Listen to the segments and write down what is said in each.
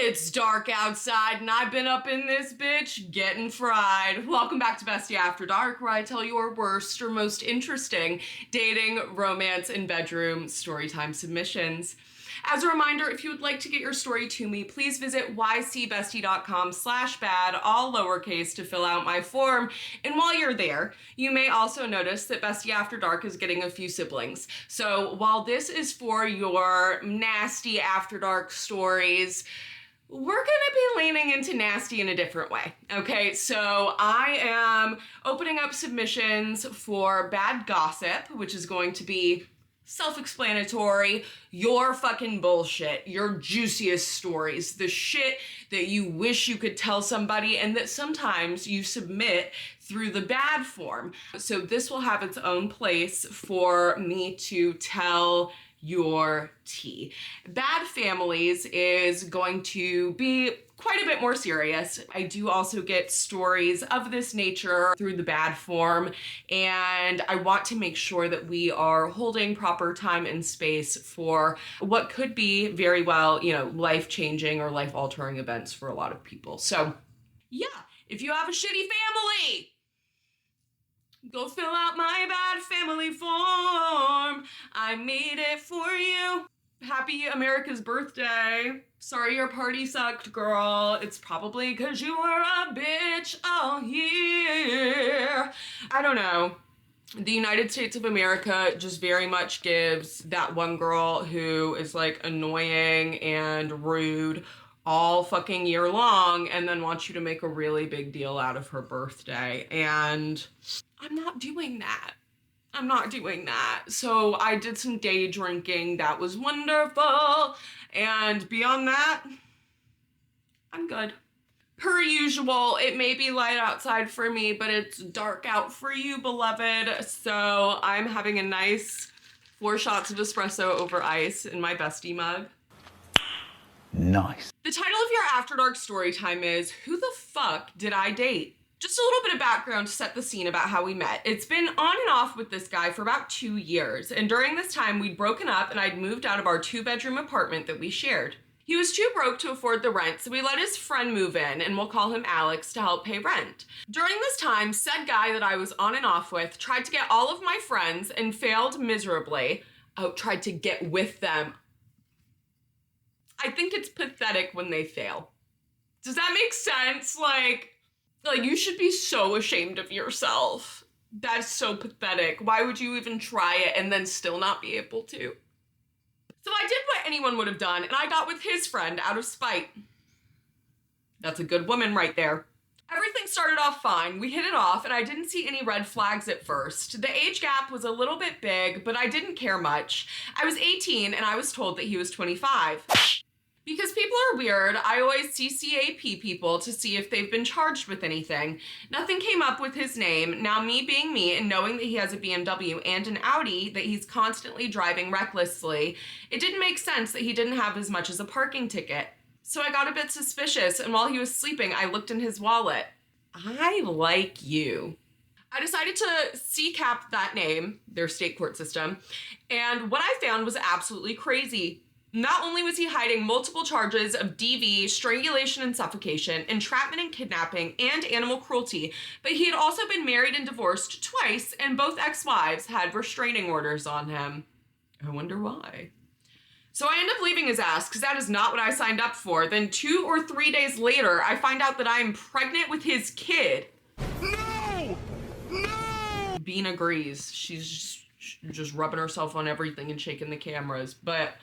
It's dark outside and I've been up in this bitch getting fried. Welcome back to Bestie After Dark, where I tell your worst or most interesting dating, romance, and bedroom storytime submissions. As a reminder, if you would like to get your story to me, please visit ycbestie.com/bad, all lowercase, to fill out my form. And while you're there, you may also notice that Bestie After Dark is getting a few siblings. So while this is for your nasty After Dark stories, we're gonna be leaning into nasty in a different way, okay? So I am opening up submissions for bad gossip, which is going to be self-explanatory, your fucking bullshit, your juiciest stories, the shit that you wish you could tell somebody and that sometimes you submit through the bad form. So this will have its own place for me to tell your tea. Bad Families is going to be quite a bit more serious. I do also get stories of this nature through the bad form, and I want to make sure that we are holding proper time and space for what could be very well, life-changing or life-altering events for a lot of people. So yeah, if you have a shitty family, go fill out my bad family form. I made it for you. Happy America's birthday. Sorry your party sucked, girl. It's probably because you were a bitch all year. I don't know. The United States of America just very much gives that one girl who is like annoying and rude all fucking year long and then wants you to make a really big deal out of her birthday. And I'm not doing that. I'm not doing that. So I did some day drinking. That was wonderful. And beyond that, I'm good. Per usual, it may be light outside for me, but it's dark out for you, beloved. So I'm having a nice 4 shots of espresso over ice in my bestie mug. Nice. The title of your After Dark story time is, Who the Fuck Did I Date? Just a little bit of background to set the scene about how we met. It's been on and off with this guy for about 2 years, and during this time we'd broken up and I'd moved out of our 2-bedroom apartment that we shared. He was too broke to afford the rent, so we let his friend move in, and we'll call him Alex, to help pay rent. During this time, said guy that I was on and off with tried to get all of my friends and failed miserably. Oh, tried to get with them. I think it's pathetic when they fail. Does that make sense? Like you should be so ashamed of yourself. That's so pathetic. Why would you even try it and then still not be able to? So I did what anyone would have done, and I got with his friend out of spite. That's a good woman right there. Everything started off fine. We hit it off, and I didn't see any red flags at first. The age gap was a little bit big, but I didn't care much. I was 18, and I was told that he was 25. Because people are weird, I always CCAP people to see if they've been charged with anything. Nothing came up with his name. Now, me being me and knowing that he has a BMW and an Audi that he's constantly driving recklessly, it didn't make sense that he didn't have as much as a parking ticket. So I got a bit suspicious, and while he was sleeping, I looked in his wallet. I like you. I decided to CCAP that name, their state court system, and what I found was absolutely crazy. Not only was he hiding multiple charges of DV, strangulation and suffocation, entrapment and kidnapping, and animal cruelty, but he had also been married and divorced twice, and both ex-wives had restraining orders on him. I wonder why. So I end up leaving his ass, because that is not what I signed up for. Then 2 or 3 days later, I find out that I am pregnant with his kid. No! No! Bean agrees. She's just rubbing herself on everything and shaking the cameras, but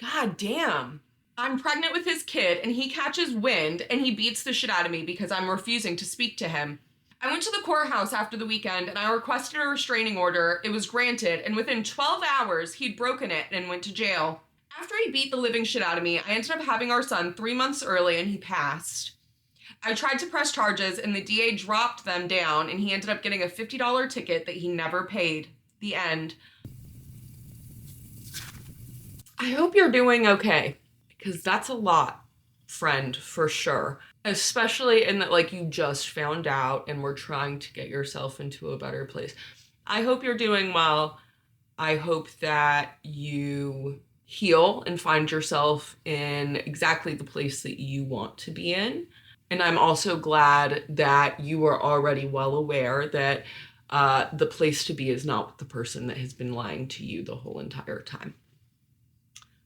God damn. I'm pregnant with his kid, and he catches wind, and he beats the shit out of me because I'm refusing to speak to him. I went to the courthouse after the weekend, and I requested a restraining order. It was granted, and within 12 hours, he'd broken it and went to jail. After he beat the living shit out of me, I ended up having our son 3 months early, and he passed. I tried to press charges, and the DA dropped them down, and he ended up getting a $50 ticket that he never paid. The end. I hope you're doing okay, because that's a lot, friend, for sure. Especially in that, you just found out and were trying to get yourself into a better place. I hope you're doing well. I hope that you heal and find yourself in exactly the place that you want to be in. And I'm also glad that you are already well aware that the place to be is not with the person that has been lying to you the whole entire time.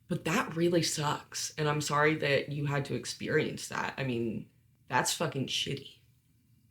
But that really sucks. And I'm sorry that you had to experience that. I mean, that's fucking shitty.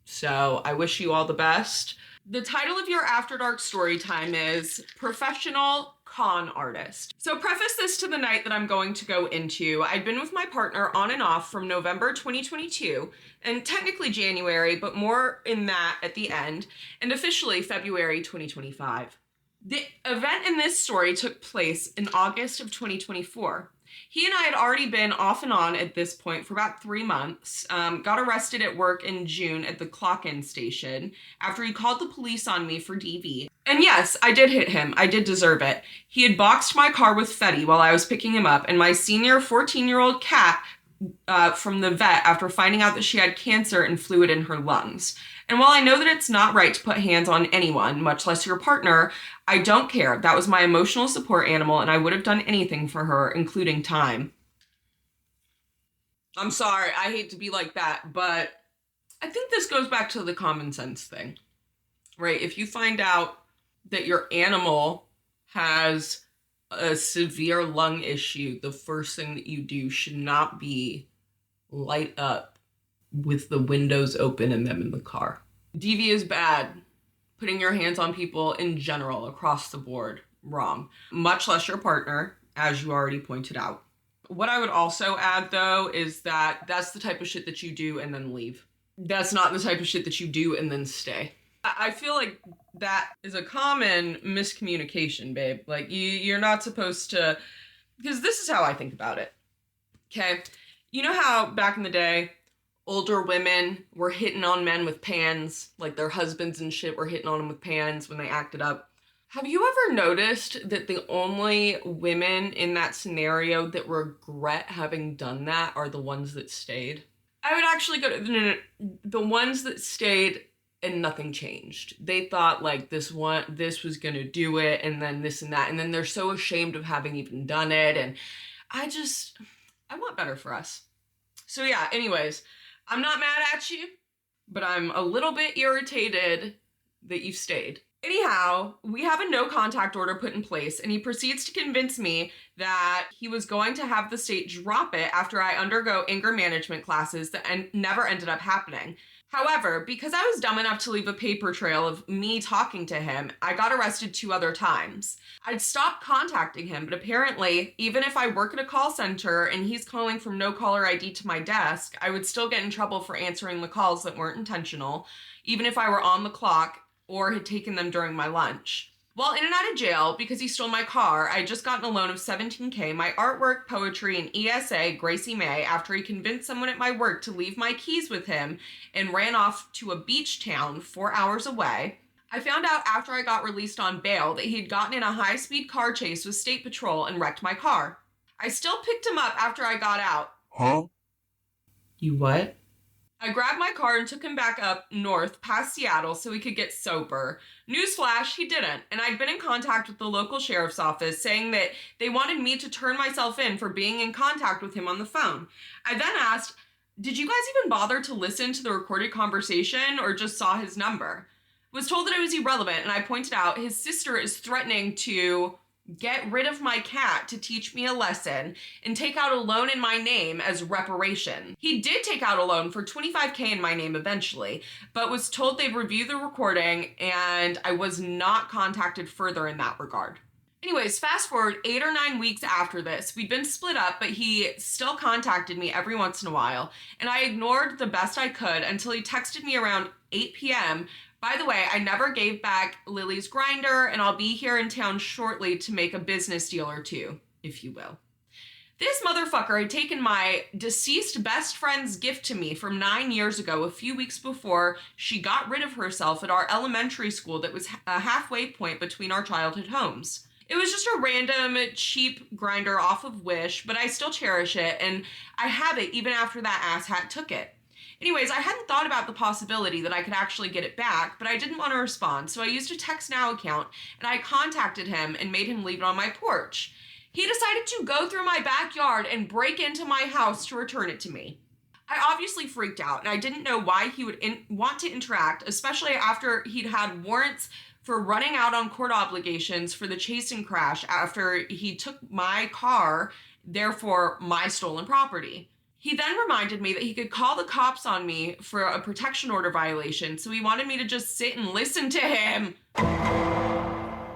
So I wish you all the best. The title of your After Dark story time is Professional Con Artist. So preface this to the night that I'm going to go into. I'd been with my partner on and off from November 2022, and technically January, but more in that at the end, and officially February 2025. The event in this story took place in August of 2024. He and I had already been off and on at this point for about 3 months, got arrested at work in June at the clock-in station after he called the police on me for DV. And yes, I did hit him. I did deserve it. He had boxed my car with Fetty while I was picking him up, and my senior 14-year-old cat from the vet after finding out that she had cancer and fluid in her lungs. And while I know that it's not right to put hands on anyone, much less your partner, I don't care. That was my emotional support animal, and I would have done anything for her, including time. I'm sorry, I hate to be like that, but I think this goes back to the common sense thing, right? If you find out that your animal has a severe lung issue, the first thing that you do should not be light up with the windows open and them in the car. DV is bad. Putting your hands on people in general, across the board, wrong. Much less your partner, as you already pointed out. What I would also add, though, is that that's the type of shit that you do and then leave. That's not the type of shit that you do and then stay. I feel like that is a common miscommunication, babe. Like, you're not supposed to... Because this is how I think about it. Okay? You know how back in the day, older women were hitting on men with pans, like their husbands and shit were hitting on them with pans when they acted up? Have you ever noticed that the only women in that scenario that regret having done that are the ones that stayed? I would actually go to the ones that stayed and nothing changed. They thought like this was gonna do it, and then this and that, and then they're so ashamed of having even done it, and I want better for us. So yeah, anyways, I'm not mad at you, but I'm a little bit irritated that you stayed. Anyhow, we have a no contact order put in place, and he proceeds to convince me that he was going to have the state drop it after I undergo anger management classes that never ended up happening. However, because I was dumb enough to leave a paper trail of me talking to him, I got arrested 2 other times. I'd stopped contacting him, but apparently, even if I work at a call center and he's calling from no caller ID to my desk, I would still get in trouble for answering the calls that weren't intentional, even if I were on the clock or had taken them during my lunch. While in and out of jail, because he stole my car, I had just gotten a loan of $17K, my artwork, poetry, and ESA, Gracie May, after he convinced someone at my work to leave my keys with him and ran off to a beach town 4 hours away. I found out after I got released on bail that he'd gotten in a high-speed car chase with State Patrol and wrecked my car. I still picked him up after I got out. Huh? You what? I grabbed my car and took him back up north past Seattle so he could get sober. Newsflash, he didn't, and I'd been in contact with the local sheriff's office saying that they wanted me to turn myself in for being in contact with him on the phone. I then asked, did you guys even bother to listen to the recorded conversation or just saw his number? Was told that it was irrelevant, and I pointed out his sister is threatening to get rid of my cat to teach me a lesson and take out a loan in my name as reparation. He did take out a loan for $25K in my name eventually, but was told they'd review the recording and I was not contacted further in that regard. Anyways, fast forward 8 or 9 weeks after this, we'd been split up, but he still contacted me every once in a while, and I ignored the best I could until he texted me around 8 p.m. By the way, I never gave back Lily's grinder, and I'll be here in town shortly to make a business deal or two, if you will. This motherfucker had taken my deceased best friend's gift to me from 9 years ago, a few weeks before she got rid of herself at our elementary school that was a halfway point between our childhood homes. It was just a random, cheap grinder off of Wish, but I still cherish it, and I have it even after that asshat took it. Anyways, I hadn't thought about the possibility that I could actually get it back, but I didn't want to respond, so I used a Text Now account, and I contacted him and made him leave it on my porch. He decided to go through my backyard and break into my house to return it to me. I obviously freaked out, and I didn't know why he would want to interact, especially after he'd had warrants for running out on court obligations for the chase and crash after he took my car, therefore my stolen property. He then reminded me that he could call the cops on me for a protection order violation, so he wanted me to just sit and listen to him.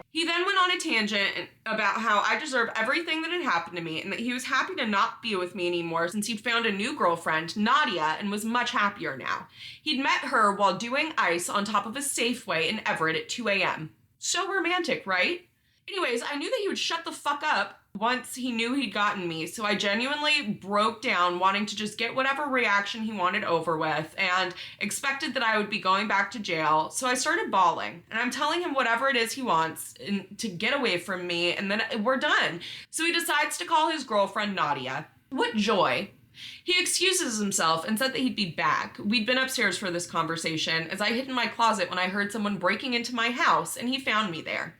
He then went on a tangent about how I deserve everything that had happened to me and that he was happy to not be with me anymore since he'd found a new girlfriend, Nadia, and was much happier now. He'd met her while doing ice on top of a Safeway in Everett at 2 a.m. So romantic, right? Anyways, I knew that he would shut the fuck up once he knew he'd gotten me, so I genuinely broke down, wanting to just get whatever reaction he wanted over with, and expected that I would be going back to jail, so I started bawling, and I'm telling him whatever it is he wants to get away from me, and then we're done. So he decides to call his girlfriend Nadia. What joy. He excuses himself and said that he'd be back. We'd been upstairs for this conversation, as I hid in my closet when I heard someone breaking into my house, and he found me there.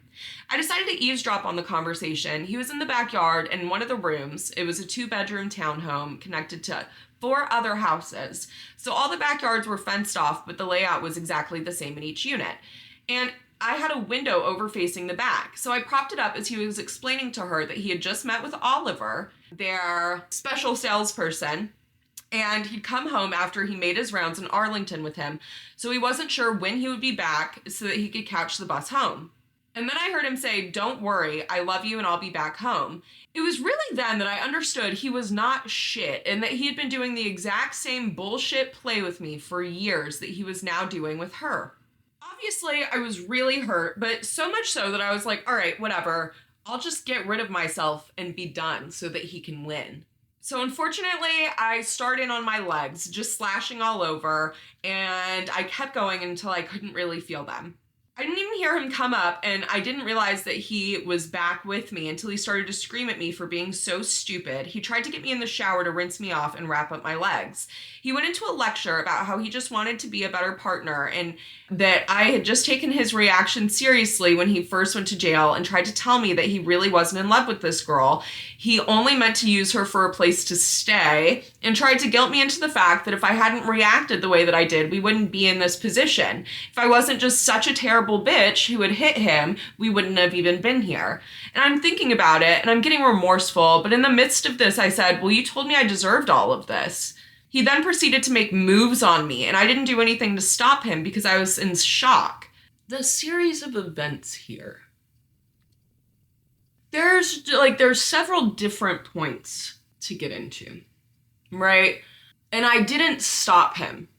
I decided to eavesdrop on the conversation. He was in the backyard in one of the rooms. It was a 2-bedroom townhome connected to 4 other houses. So all the backyards were fenced off, but the layout was exactly the same in each unit. And I had a window overfacing the back. So I propped it up as he was explaining to her that he had just met with Oliver, their special salesperson, and he'd come home after he made his rounds in Arlington with him. So he wasn't sure when he would be back so that he could catch the bus home. And then I heard him say, "Don't worry, I love you and I'll be back home." It was really then that I understood he was not shit and that he had been doing the exact same bullshit play with me for years that he was now doing with her. Obviously, I was really hurt, but so much so that I was like, all right, whatever. I'll just get rid of myself and be done so that he can win. So unfortunately, I started on my legs, just slashing all over, and I kept going until I couldn't really feel them. I didn't even hear him come up, and I didn't realize that he was back with me until he started to scream at me for being so stupid. He tried to get me in the shower to rinse me off and wrap up my legs. He went into a lecture about how he just wanted to be a better partner and that I had just taken his reaction seriously when he first went to jail and tried to tell me that he really wasn't in love with this girl. He only meant to use her for a place to stay and tried to guilt me into the fact that if I hadn't reacted the way that I did, we wouldn't be in this position. If I wasn't just such a terrible bitch who had hit him, we wouldn't have even been here. And I'm thinking about it and I'm getting remorseful, but in the midst of this, I said, well, you told me I deserved all of this. He then proceeded to make moves on me, and I didn't do anything to stop him because I was in shock. The series of events here. There's several different points to get into, right? And I didn't stop him.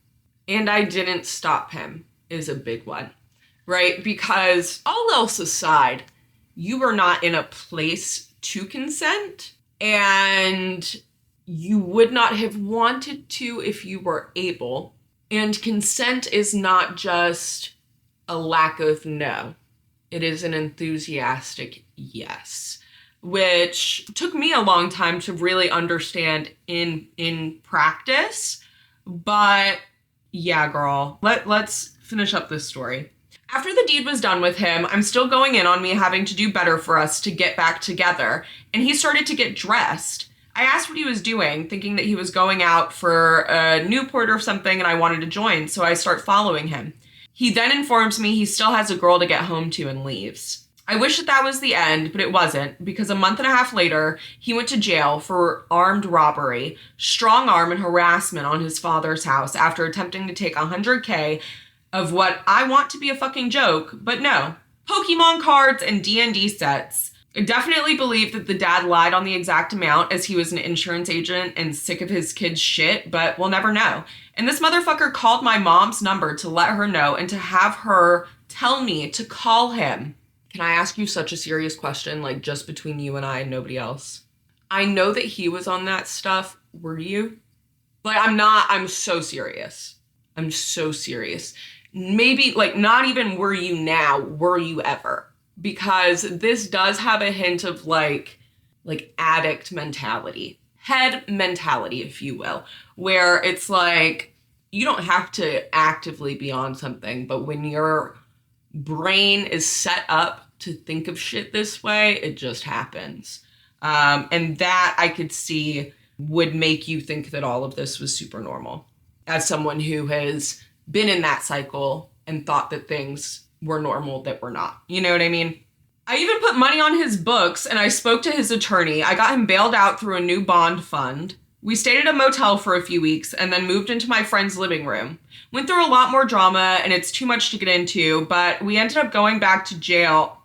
And I didn't stop him is a big one, right? Because all else aside, you were not in a place to consent, and you would not have wanted to if you were able. And consent is not just a lack of no. It is an enthusiastic yes, which took me a long time to really understand in practice. But yeah, girl, let's finish up this story. After the deed was done with him, I'm still going in on me having to do better for us to get back together. And he started to get dressed. I asked what he was doing, thinking that he was going out for a Newport or something, and I wanted to join, so I start following him. He then informs me he still has a girl to get home to and leaves. I wish that was the end, but it wasn't, because a month and a half later, he went to jail for armed robbery, strong arm, and harassment on his father's house after attempting to take $100K of what I want to be a fucking joke, but no, Pokemon cards and D&D sets. I definitely believe that the dad lied on the exact amount as he was an insurance agent and sick of his kid's shit, but we'll never know. And this motherfucker called my mom's number to let her know and to have her tell me to call him. Can I ask you such a serious question, like just between you and I and nobody else? I know that he was on that stuff. Were you? I'm so serious. I'm so serious. Maybe, not even were you now, were you ever? Because this does have a hint of addict mentality, head mentality, if you will, where it's like, you don't have to actively be on something, but when your brain is set up to think of shit this way, it just happens. And that I could see would make you think that all of this was super normal, as someone who has been in that cycle and thought that things were normal that were not. You know what I mean? I even put money on his books and I spoke to his attorney. I got him bailed out through a new bond fund. We stayed at a motel for a few weeks and then moved into my friend's living room. Went through a lot more drama and it's too much to get into, but we ended up going back to jail.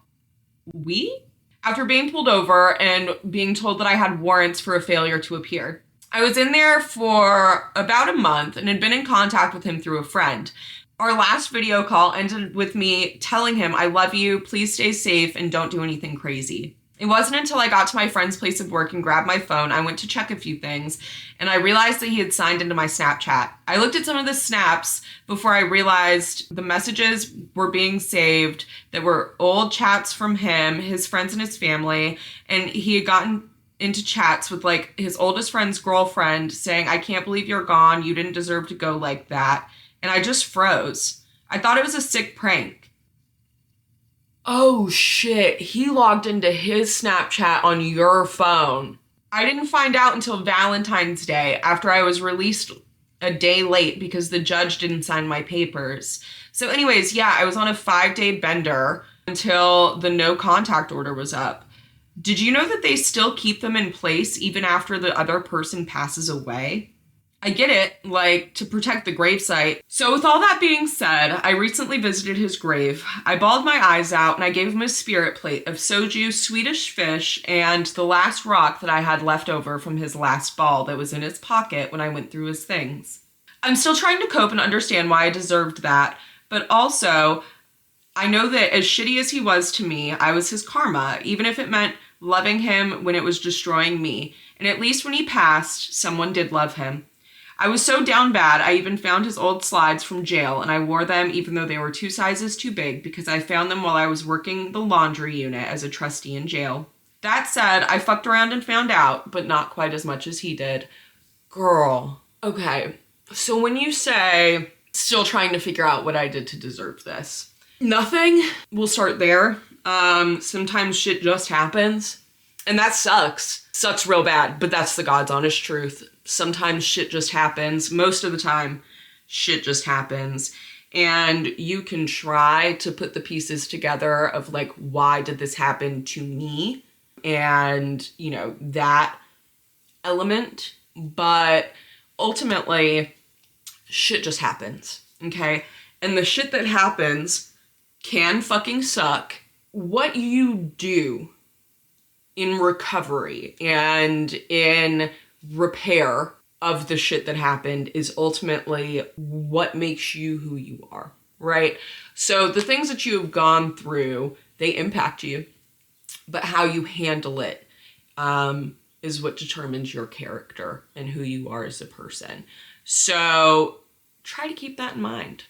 After being pulled over and being told that I had warrants for a failure to appear. I was in there for about a month and had been in contact with him through a friend. Our last video call ended with me telling him, I love you, please stay safe, and don't do anything crazy. It wasn't until I got to my friend's place of work and grabbed my phone, I went to check a few things, and I realized that he had signed into my Snapchat. I looked at some of the snaps before I realized the messages were being saved that were old chats from him, his friends, and his family, and he had gotten into chats with like his oldest friend's girlfriend saying, I can't believe you're gone, you didn't deserve to go like that. And I just froze. I thought it was a sick prank. Oh shit, he logged into his Snapchat on your phone. I didn't find out until Valentine's Day after I was released a day late because the judge didn't sign my papers. So anyways, yeah, I was on a 5-day bender until the no contact order was up. Did you know that they still keep them in place even after the other person passes away? I get it, like, to protect the gravesite. So with all that being said, I recently visited his grave. I bawled my eyes out and I gave him a spirit plate of soju, Swedish fish, and the last rock that I had left over from his last ball that was in his pocket when I went through his things. I'm still trying to cope and understand why I deserved that, but also, I know that as shitty as he was to me, I was his karma, even if it meant loving him when it was destroying me. And at least when he passed, someone did love him. I was so down bad, I even found his old slides from jail and I wore them even though they were 2 sizes too big because I found them while I was working the laundry unit as a trustee in jail. That said, I fucked around and found out, but not quite as much as he did. Girl. Okay, so when you say, still trying to figure out what I did to deserve this, nothing. We'll start there. Sometimes shit just happens. And that sucks. Sucks real bad, but that's the God's honest truth. Sometimes shit just happens. Most of the time, shit just happens. And you can try to put the pieces together of like, why did this happen to me? And, you know, that element. But ultimately, shit just happens, okay? And the shit that happens can fucking suck. What you do in recovery and in repair of the shit that happened is ultimately what makes you who you are, right? So the things that you have gone through, they impact you, but how you handle it is what determines your character and who you are as a person. So try to keep that in mind.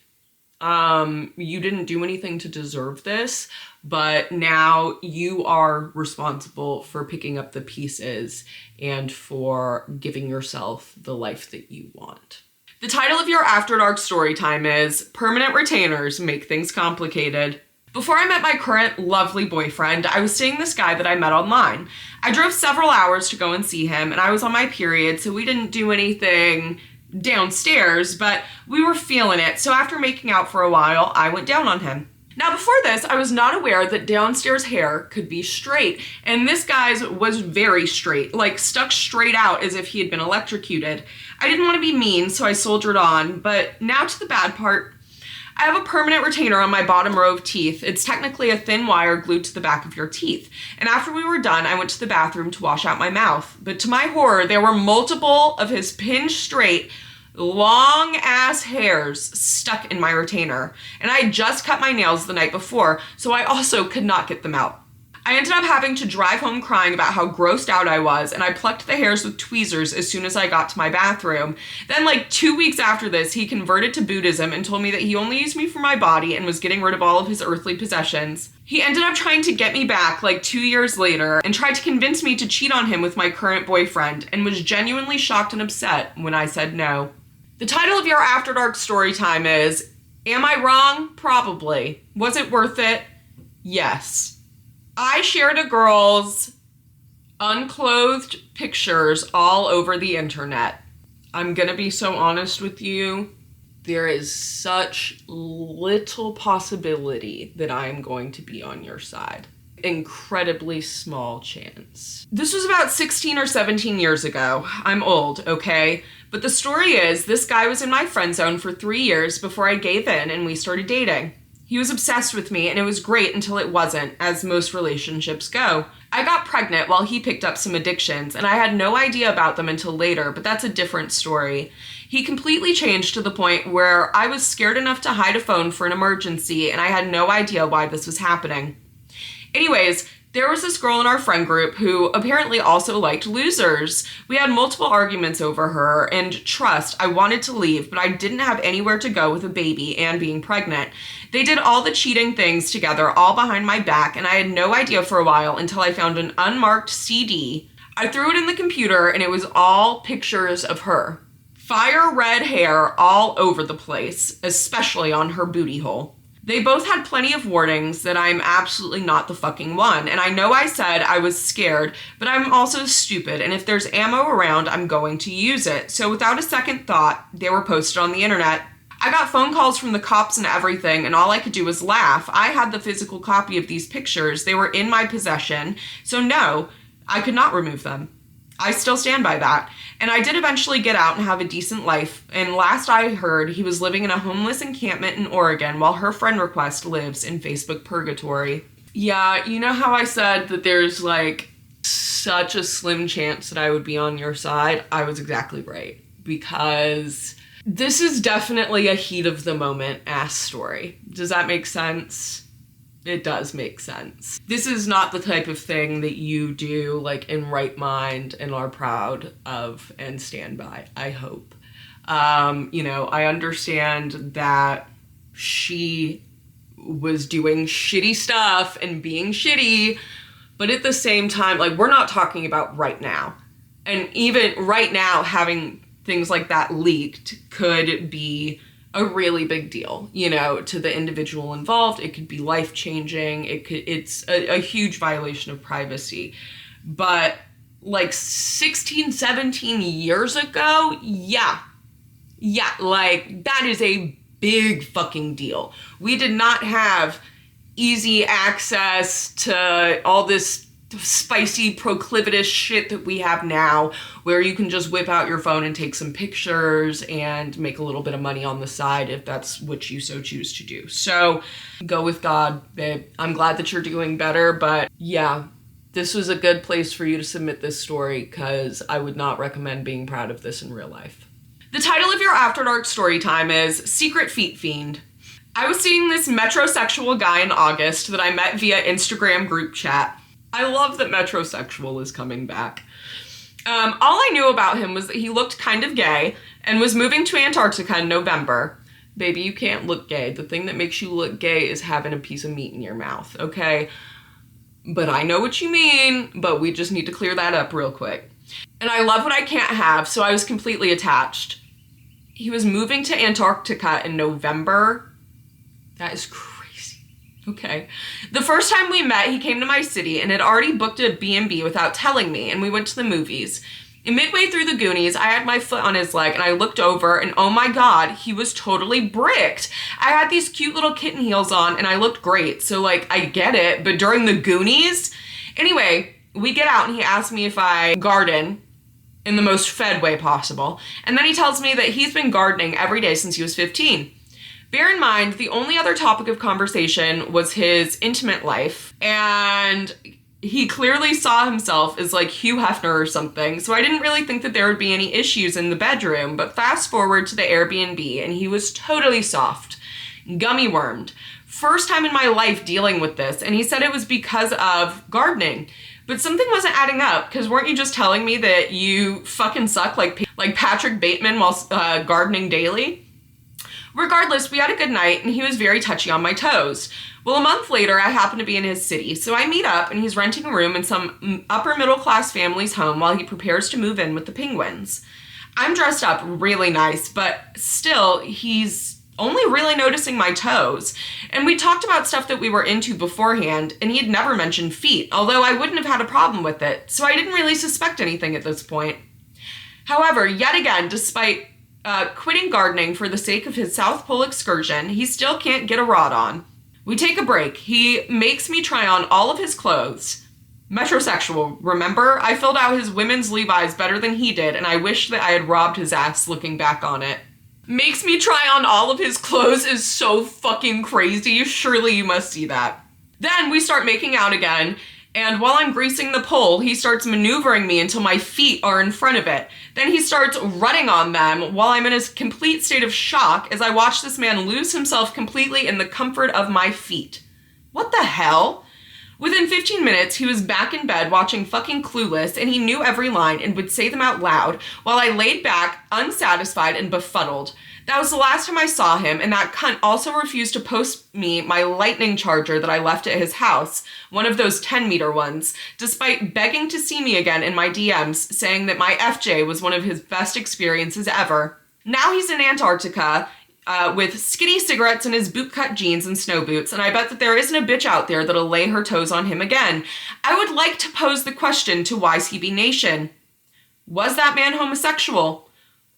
You didn't do anything to deserve this, but now you are responsible for picking up the pieces and for giving yourself the life that you want. The title of your After Dark story time is Permanent Retainers Make Things Complicated. Before I met my current lovely boyfriend, I was seeing this guy that I met online. I drove several hours to go and see him, and I was on my period, so we didn't do anything downstairs, but we were feeling it. So after making out for a while, I went down on him. Now before this, I was not aware that downstairs hair could be straight, and this guy's was very straight, like stuck straight out as if he had been electrocuted. I didn't want to be mean, so I soldiered on, but now to the bad part. I have a permanent retainer on my bottom row of teeth. It's technically a thin wire glued to the back of your teeth. And after we were done, I went to the bathroom to wash out my mouth. But to my horror, there were multiple of his pinned straight, long ass hairs stuck in my retainer. And I had just cut my nails the night before, so I also could not get them out. I ended up having to drive home crying about how grossed out I was, and I plucked the hairs with tweezers as soon as I got to my bathroom. Then like 2 weeks after this, he converted to Buddhism and told me that he only used me for my body and was getting rid of all of his earthly possessions. He ended up trying to get me back like 2 years later and tried to convince me to cheat on him with my current boyfriend and was genuinely shocked and upset when I said no. The title of your After Dark story time is, Am I Wrong? Probably. Was it worth it? Yes. I shared a girl's Unclothed pictures all over the internet. I'm gonna be so honest with you. There is such little possibility that I am going to be on your side. Incredibly small chance. This was about 16 or 17 years ago. I'm old, okay? But the story is, this guy was in my friend zone for 3 years before I gave in and we started dating. He was obsessed with me and it was great until it wasn't, as most relationships go. I got pregnant while he picked up some addictions and I had no idea about them until later, but that's a different story. He completely changed to the point where I was scared enough to hide a phone for an emergency and I had no idea why this was happening. Anyways, there was this girl in our friend group who apparently also liked losers. We had multiple arguments over her, and trust, I wanted to leave, but I didn't have anywhere to go with a baby and being pregnant. They did all the cheating things together, all behind my back, and I had no idea for a while until I found an unmarked CD. I threw it in the computer, and it was all pictures of her. Fire red hair all over the place, especially on her booty hole. They both had plenty of warnings that I'm absolutely not the fucking one. And I know I said I was scared, but I'm also stupid. And if there's ammo around, I'm going to use it. So without a second thought, they were posted on the internet. I got phone calls from the cops and everything, and all I could do was laugh. I had the physical copy of these pictures. They were in my possession. So no, I could not remove them. I still stand by that. And I did eventually get out and have a decent life. And last I heard, he was living in a homeless encampment in Oregon while her friend request lives in Facebook purgatory. Yeah, you know how I said that there's like such a slim chance that I would be on your side? I was exactly right. Because this is definitely a heat of the moment ass story. Does that make sense? It does make sense. This is not the type of thing that you do like in right mind and are proud of and stand by, I hope. I understand that she was doing shitty stuff and being shitty, but at the same time, like, we're not talking about right now. And even right now, having things like that leaked could be a really big deal, to the individual involved. It could be life-changing. It's a huge violation of privacy. But like 16, 17 years ago, yeah, like that is a big fucking deal. We did not have easy access to all this spicy proclivitous shit that we have now, where you can just whip out your phone and take some pictures and make a little bit of money on the side if that's what you so choose to do. So go with God, babe. I'm glad that you're doing better, but yeah, this was a good place for you to submit this story because I would not recommend being proud of this in real life. The title of your After Dark story time is Secret Feet Fiend. I was seeing this metrosexual guy in August that I met via Instagram group chat. I love that metrosexual is coming back. All I knew about him was that he looked kind of gay and was moving to Antarctica in November. Baby, you can't look gay. The thing that makes you look gay is having a piece of meat in your mouth, okay? But I know what you mean, but we just need to clear that up real quick. And I love what I can't have, so I was completely attached. He was moving to Antarctica in November. That is crazy. Okay. The first time we met, he came to my city and had already booked a B&B without telling me, and we went to the movies. And midway through the Goonies, I had my foot on his leg, and I looked over, and oh my God, he was totally bricked. I had these cute little kitten heels on, and I looked great, so like, I get it, but during the Goonies? Anyway, we get out, and he asked me if I garden in the most fed way possible, and then he tells me that he's been gardening every day since he was 15. Bear in mind, the only other topic of conversation was his intimate life, and he clearly saw himself as like Hugh Hefner or something, so I didn't really think that there would be any issues in the bedroom, but fast forward to the Airbnb, and he was totally soft, gummy wormed. First time in my life dealing with this, and he said it was because of gardening. But something wasn't adding up, because weren't you just telling me that you fucking suck like Patrick Bateman while gardening daily? Regardless, we had a good night, and he was very touchy on my toes. Well, a month later, I happened to be in his city, so I meet up, and he's renting a room in some upper middle class family's home while he prepares to move in with the penguins. I'm dressed up really nice, but still, he's only really noticing my toes. And we talked about stuff that we were into beforehand, and he had never mentioned feet, although I wouldn't have had a problem with it, so I didn't really suspect anything at this point. However, yet again, despite quitting gardening for the sake of his South Pole excursion, he still can't get a rod on. We take a break. He makes me try on all of his clothes. Metrosexual, remember? I filled out his women's Levi's better than he did, and I wish that I had robbed his ass looking back on it. Makes me try on all of his clothes is so fucking crazy. Surely you must see that. Then we start making out again, and while I'm greasing the pole, he starts maneuvering me until my feet are in front of it. Then he starts running on them while I'm in a complete state of shock as I watch this man lose himself completely in the comfort of my feet. What the hell? Within 15 minutes, he was back in bed watching fucking Clueless, and he knew every line and would say them out loud while I laid back, unsatisfied and befuddled. That was the last time I saw him, and that cunt also refused to post me my lightning charger that I left at his house, one of those 10-meter ones, despite begging to see me again in my DMs, saying that my FJ was one of his best experiences ever. Now he's in Antarctica, with skinny cigarettes in his bootcut jeans and snow boots, and I bet that there isn't a bitch out there that'll lay her toes on him again. I would like to pose the question to YCB Nation. Was that man homosexual?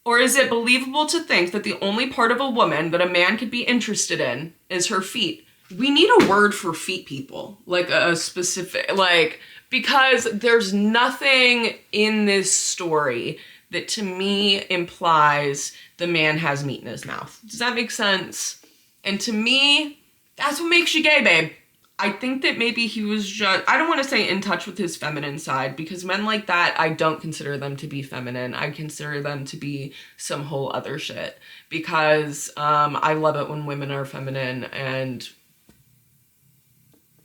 Or is it believable to think that the only part of a woman that a man could be interested in is her feet? We need a word for feet people, like a specific, because there's nothing in this story that to me implies the man has meat in his mouth. Does that make sense? And to me, that's what makes you gay, babe. I think that maybe he was just, I don't want to say in touch with his feminine side, because men like that, I don't consider them to be feminine. I consider them to be some whole other shit, because I love it when women are feminine, and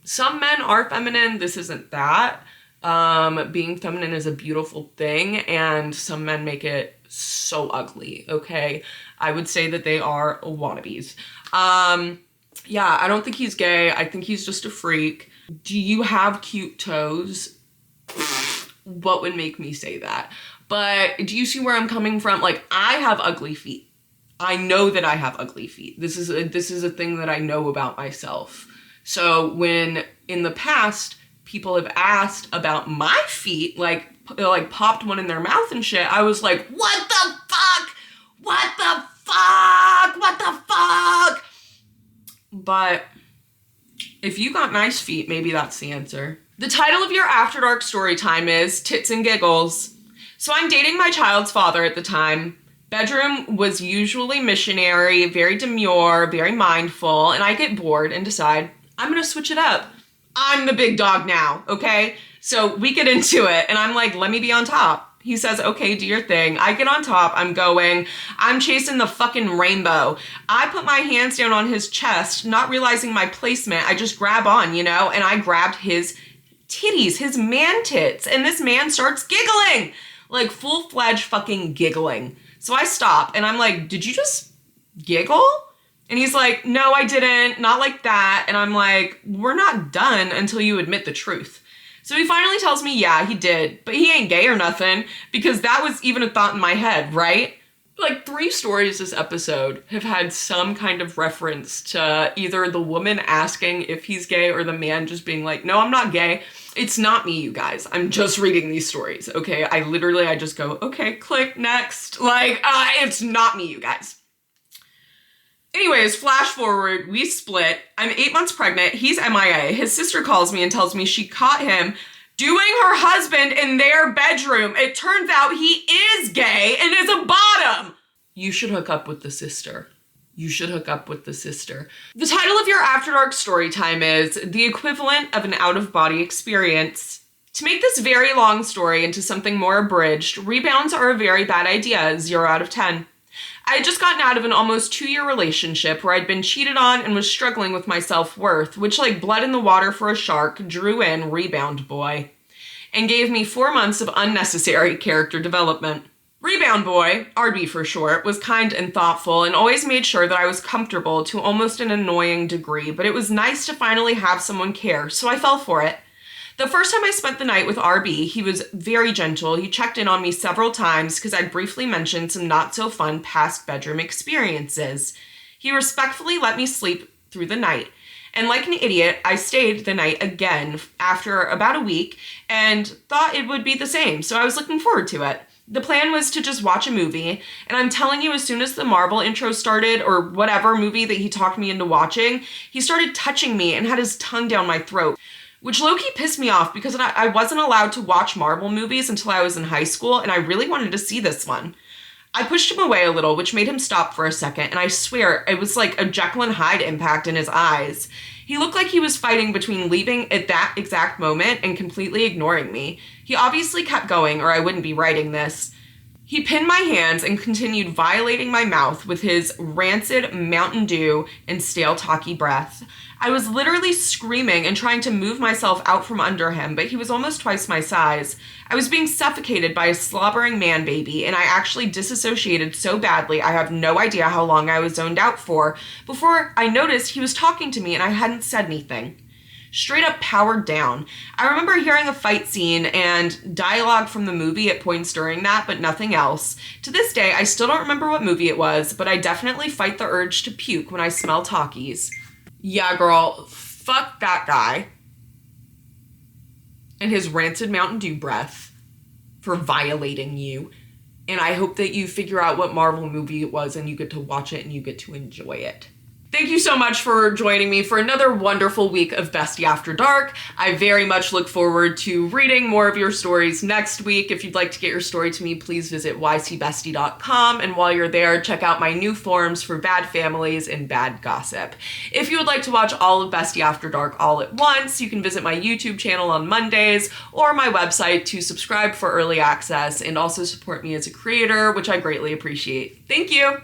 some men are feminine. This isn't that. Being feminine is a beautiful thing, and some men make it so ugly, okay? I would say that they are wannabes. Yeah, I don't think he's gay. I think he's just a freak. Do you have cute toes? What would make me say that? But do you see where I'm coming from? Like, I have ugly feet. I know that I have ugly feet. This is a thing that I know about myself. So when in the past people have asked about my feet, like popped one in their mouth and shit, I was like, what the fuck? What the fuck? What the fuck? But if you got nice feet, maybe that's the answer. The title of your After Dark story time is Tits and Giggles. So I'm dating my child's father at the time. Bedroom was usually missionary, very demure, very mindful, and I get bored and decide I'm gonna switch it up. I'm the big dog now, okay? So we get into it, and I'm like, let me be on top. He says, okay, do your thing. I get on top, I'm chasing the fucking rainbow. I put my hands down on his chest, not realizing my placement. I just grab on, and I grabbed his titties, his man tits, and this man starts giggling, like full-fledged fucking giggling. So I stop, and I'm like, did you just giggle? And he's like, no, I didn't, not like that. And I'm like, we're not done until you admit the truth. So he finally tells me, yeah, he did, but he ain't gay or nothing, because that was even a thought in my head, right? Like 3 stories this episode have had some kind of reference to either the woman asking if he's gay or the man just being like, no, I'm not gay. It's not me, you guys. I'm just reading these stories, okay? I just go, okay, click, next. It's not me, you guys. Anyways, flash forward, we split. I'm 8 months pregnant. He's MIA. His sister calls me and tells me she caught him doing her husband in their bedroom. It turns out he is gay and is a bottom. You should hook up with the sister. You should hook up with the sister. The title of your After Dark story time is The Equivalent of an Out-of-Body Experience. To make this very long story into something more abridged, rebounds are a very bad idea, 0 out of 10. I had just gotten out of an almost 2-year relationship where I'd been cheated on and was struggling with my self-worth, which, like blood in the water for a shark, drew in Rebound Boy and gave me 4 months of unnecessary character development. Rebound Boy, RB for short, was kind and thoughtful and always made sure that I was comfortable to almost an annoying degree, but it was nice to finally have someone care, so I fell for it. The first time I spent the night with RB, he was very gentle. He checked in on me several times because I'd briefly mentioned some not so fun past bedroom experiences. He respectfully let me sleep through the night. And like an idiot, I stayed the night again after about a week and thought it would be the same, so I was looking forward to it. The plan was to just watch a movie, and I'm telling you, as soon as the Marvel intro started, or whatever movie that he talked me into watching, he started touching me and had his tongue down my throat, which low-key pissed me off because I wasn't allowed to watch Marvel movies until I was in high school, and I really wanted to see this one. I pushed him away a little, which made him stop for a second, and I swear it was like a Jekyll and Hyde impact in his eyes. He looked like he was fighting between leaving at that exact moment and completely ignoring me. He obviously kept going, or I wouldn't be writing this. He pinned my hands and continued violating my mouth with his rancid Mountain Dew and stale talkie breath. I was literally screaming and trying to move myself out from under him, but he was almost twice my size. I was being suffocated by a slobbering man baby, and I actually disassociated so badly I have no idea how long I was zoned out for before I noticed he was talking to me and I hadn't said anything. Straight up powered down. I remember hearing a fight scene and dialogue from the movie at points during that, but nothing else. To this day, I still don't remember what movie it was, but I definitely fight the urge to puke when I smell talkies. Yeah, girl, fuck that guy and his rancid Mountain Dew breath for violating you. And I hope that you figure out what Marvel movie it was and you get to watch it and you get to enjoy it. Thank you so much for joining me for another wonderful week of Bestie After Dark. I very much look forward to reading more of your stories next week. If you'd like to get your story to me, please visit ycbestie.com. And while you're there, check out my new forums for bad families and bad gossip. If you would like to watch all of Bestie After Dark all at once, you can visit my YouTube channel on Mondays or my website to subscribe for early access and also support me as a creator, which I greatly appreciate. Thank you.